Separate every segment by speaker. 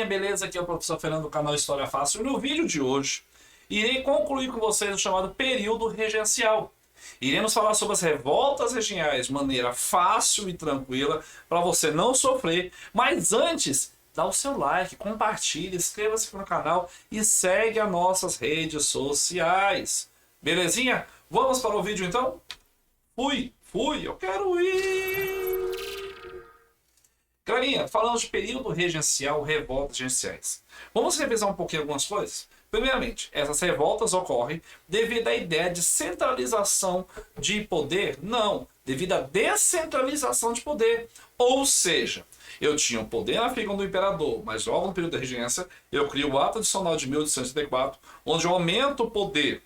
Speaker 1: beleza? Aqui é o professor Fernando do canal História Fácil. E no vídeo de hoje, irei concluir com vocês o chamado período regencial. Iremos falar sobre as revoltas regiais de maneira fácil e tranquila, para você não sofrer. Mas antes, dá o seu like, compartilhe, inscreva-se aqui no canal e segue as nossas redes sociais. Belezinha? Vamos para o vídeo então? Fui, eu quero ir! Galerinha, falando de período regencial, revoltas regenciais. Vamos revisar um pouquinho algumas coisas? Primeiramente, essas revoltas ocorrem devido à ideia de centralização de poder? Não, devido à descentralização de poder. Ou seja, eu tinha um poder na figura do imperador, mas logo no período da regência, eu crio o Ato Adicional de 1884, onde eu aumento o poder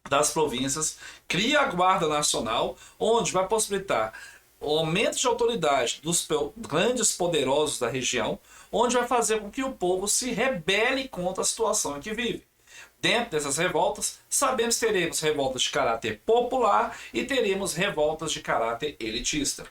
Speaker 1: das províncias, cria a Guarda Nacional, onde vai possibilitar o aumento de autoridade dos grandes poderosos da região, onde vai fazer com que o povo se rebele contra a situação em que vive. Dentro dessas revoltas, sabemos que teremos revoltas de caráter popular e teremos revoltas de caráter elitista.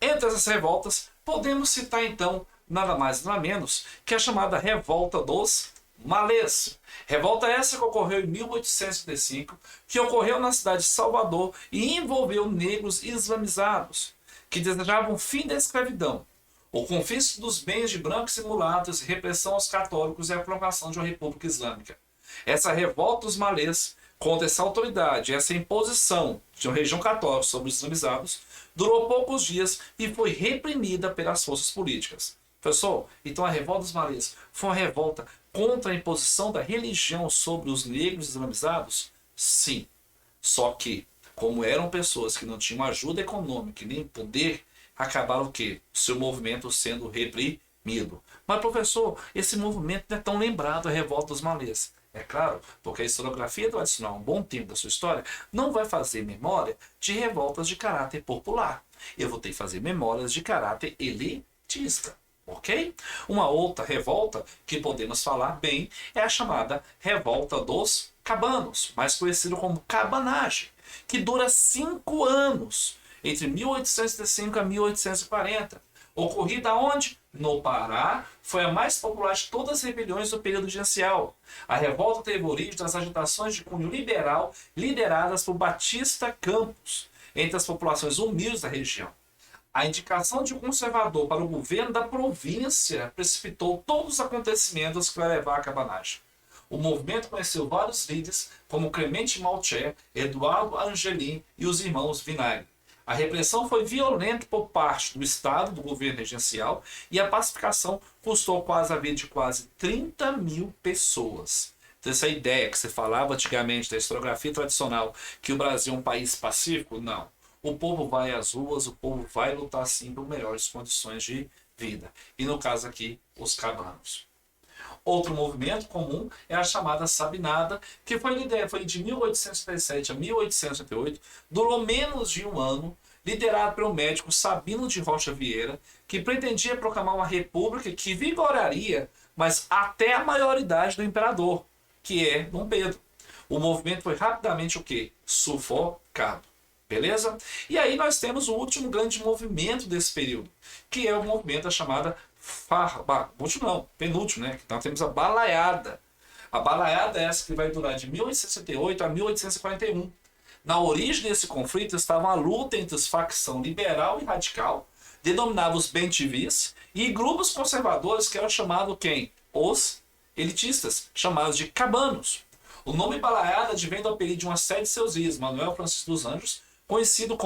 Speaker 1: Entre essas revoltas, podemos citar então nada mais nada menos que a chamada Revolta dos Malês. Revolta essa que ocorreu em 1835, que ocorreu na cidade de Salvador e envolveu negros islamizados, que desejavam o fim da escravidão, o confisco dos bens de brancos e mulatos, repressão aos católicos e a proclamação de uma república islâmica. Essa revolta dos malês contra essa autoridade, essa imposição de uma região católica sobre os islamizados, durou poucos dias e foi reprimida pelas forças políticas. Pessoal, então a revolta dos malês foi uma revolta contra a imposição da religião sobre os negros islamizados? Sim. Só que, como eram pessoas que não tinham ajuda econômica e nem poder, acabaram o quê? Seu movimento sendo reprimido. Mas, professor, esse movimento não é tão lembrado, a revolta dos malês. É claro, porque a historiografia tradicional, um bom tempo da sua história, não vai fazer memória de revoltas de caráter popular. Eu vou ter que fazer memórias de caráter elitista. Ok? Uma outra revolta que podemos falar bem é a chamada Revolta dos Cabanos, mais conhecido como cabanagem, que dura 5 anos, entre 1835 a 1840. Ocorrida onde? No Pará, foi a mais popular de todas as rebeliões do período regencial. A revolta teve origem das agitações de cunho liberal lideradas por Batista Campos, entre as populações humildes da região. A indicação de um conservador para o governo da província precipitou todos os acontecimentos que vai levar à cabanagem. O movimento conheceu vários líderes, como Clemente Malcher, Eduardo Angelim e os irmãos Vinagre. A repressão foi violenta por parte do Estado, do governo regencial, e a pacificação custou quase a vida de quase 30 mil pessoas. Então, essa ideia que se falava antigamente da historiografia tradicional, que o Brasil é um país pacífico, não. O povo vai às ruas, o povo vai lutar sim por melhores condições de vida. E no caso aqui, os cabanos. Outro movimento comum é a chamada Sabinada, que foi de 1837 a 1868, durou menos de um ano, liderado pelo médico Sabino de Rocha Vieira, que pretendia proclamar uma república que vigoraria, mas até a maioridade do imperador, que é Dom Pedro. O movimento foi rapidamente o quê? Sufocado. Beleza? E aí nós temos o último grande movimento desse período, que é o movimento da chamada penúltimo, né? Então temos a Balaiada. A Balaiada é essa que vai durar de 1868 a 1841. Na origem desse conflito estava uma luta entre os facção liberal e radical, denominava os bentivis, e grupos conservadores que eram chamados quem? Os elitistas, chamados de cabanos. O nome Balaiada advém do apelido de uma série de seus líderes, Manuel Francisco dos Anjos, conhecido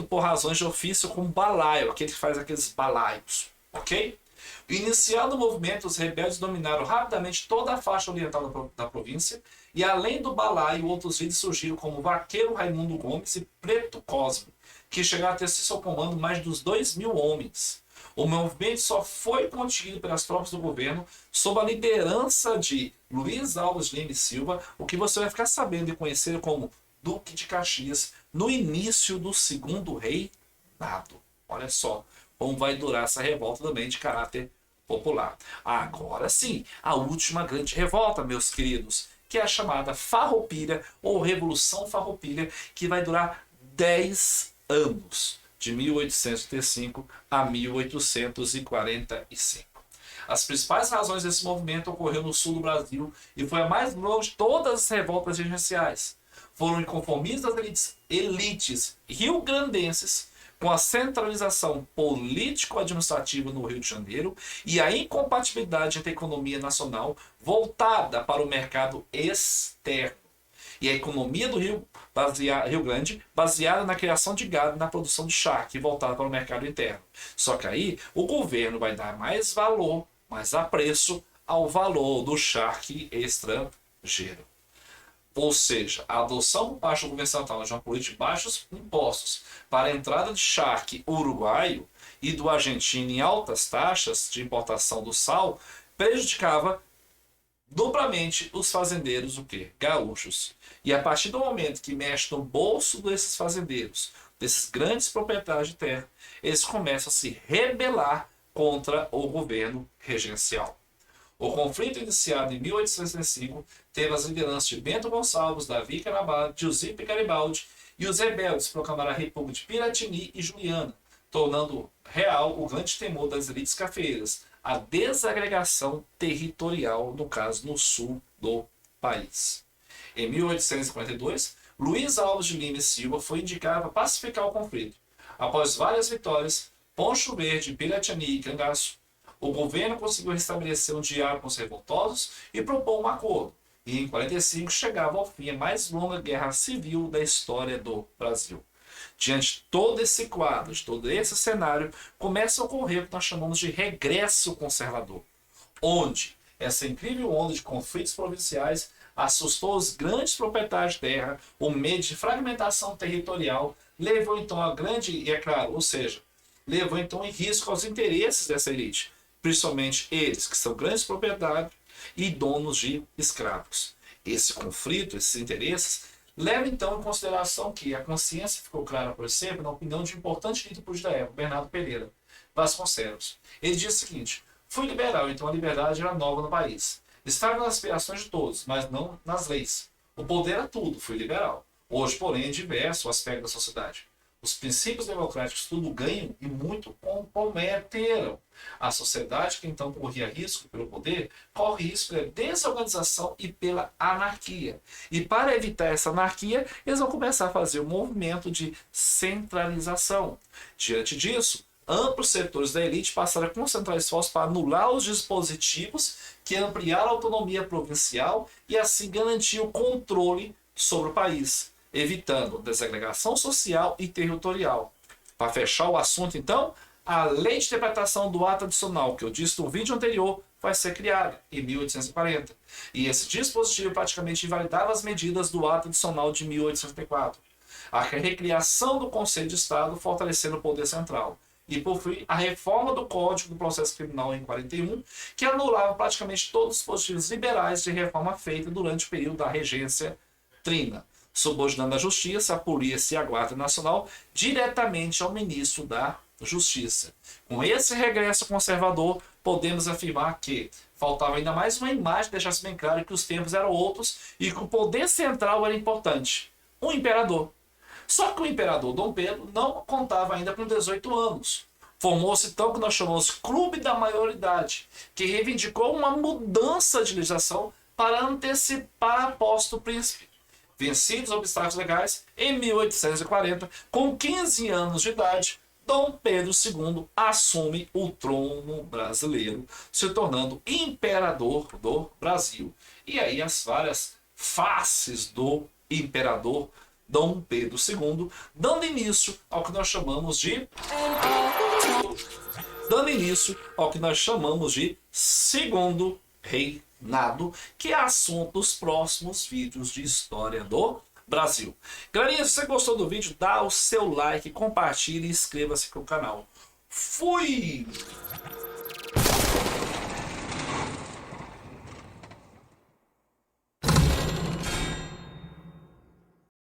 Speaker 1: por razões de ofício como balaio, aquele que faz aqueles balaios, ok? Iniciado o movimento, os rebeldes dominaram rapidamente toda a faixa oriental da província, e além do balaio, outros líderes surgiram como Vaqueiro Raimundo Gomes e Preto Cosme, que chegaram a ter seu comando mais dos 2.000 homens. O movimento só foi contido pelas tropas do governo sob a liderança de Luiz Alves Lima e Silva, o que você vai ficar sabendo e conhecer como Duque de Caxias, no início do segundo reinado. Olha só como vai durar essa revolta também de caráter popular. Agora sim, a última grande revolta, meus queridos, que é a chamada Farroupilha ou Revolução Farroupilha, que vai durar 10 anos, de 1835 a 1845. As principais razões desse movimento ocorreu no sul do Brasil e foi a mais longa de todas as revoltas regenciais. Foram inconformistas elites rio-grandenses com a centralização político-administrativa no Rio de Janeiro e a incompatibilidade entre a economia nacional voltada para o mercado externo e a economia do Rio Grande baseada na criação de gado e na produção de charque voltada para o mercado interno. Só que aí o governo vai dar mais valor, mais apreço ao valor do charque estrangeiro. Ou seja, a adoção por parte do governo central de uma política de baixos impostos para a entrada de charque uruguaio e do argentino em altas taxas de importação do sal prejudicava duplamente os fazendeiros, o quê? Gaúchos. E a partir do momento que mexe no bolso desses fazendeiros, desses grandes proprietários de terra, eles começam a se rebelar contra o governo regencial. O conflito iniciado em 1865 teve as lideranças de Bento Gonçalves, Davi Carabalho, Giuseppe Garibaldi e os rebeldes proclamaram a República de Piratini e Juliana, tornando real o grande temor das elites cafeeiras, a desagregação territorial, no caso no sul do país. Em 1842, Luiz Alves de Lima e Silva foi indicado para pacificar o conflito. Após várias vitórias, Poncho Verde, Piratini e Cangaço, o governo conseguiu restabelecer um diálogo com os revoltosos e propôs um acordo. E em 45 chegava ao fim a mais longa guerra civil da história do Brasil. Diante de todo esse quadro, de todo esse cenário, começa a ocorrer o que nós chamamos de regresso conservador, onde essa incrível onda de conflitos provinciais assustou os grandes proprietários de terra, o medo de fragmentação territorial levou então a grande, e é claro, ou seja, levou então em risco aos interesses dessa elite, principalmente eles que são grandes proprietários e donos de escravos. Esse conflito, esses interesses, leva então em consideração que a consciência ficou clara, por exemplo, na opinião de um importante líder político da época, Bernardo Pereira Vasconcelos. Ele diz o seguinte: fui liberal, então a liberdade era nova no país. Estava nas aspirações de todos, mas não nas leis. O poder era tudo, fui liberal. Hoje, porém, é diverso o aspecto da sociedade. Os princípios democráticos tudo ganham e muito comprometeram. A sociedade que então corria risco pelo poder, corre risco pela desorganização e pela anarquia. E para evitar essa anarquia, eles vão começar a fazer um movimento de centralização. Diante disso, amplos setores da elite passaram a concentrar esforços para anular os dispositivos que ampliaram a autonomia provincial e assim garantir o controle sobre o país, evitando desagregação social e territorial. Para fechar o assunto, então, a lei de interpretação do ato adicional, que eu disse no vídeo anterior, vai ser criada em 1840. E esse dispositivo praticamente invalidava as medidas do ato adicional de 1864. A recriação do Conselho de Estado fortalecendo o poder central. E, por fim, a reforma do Código do Processo Criminal em 41, que anulava praticamente todos os dispositivos liberais de reforma feita durante o período da regência trina, subordinando a Justiça, a Polícia e a Guarda Nacional diretamente ao Ministro da Justiça. Com esse regresso conservador, podemos afirmar que faltava ainda mais uma imagem que deixasse bem claro que os tempos eram outros e que o poder central era importante: o imperador. Só que o imperador Dom Pedro não contava ainda com 18 anos. Formou-se então o que nós chamamos Clube da Maioridade, que reivindicou uma mudança de legislação para antecipar a posse do príncipe. Vencidos os obstáculos legais, em 1840, com 15 anos de idade, Dom Pedro II assume o trono brasileiro, se tornando imperador do Brasil. E aí as várias faces do imperador Dom Pedro II, dando início ao que nós chamamos de Segundo Reinado, que é assunto dos próximos vídeos de história do Brasil. Galerinha, se você gostou do vídeo, dá o seu like, compartilhe e inscreva-se no canal. Fui!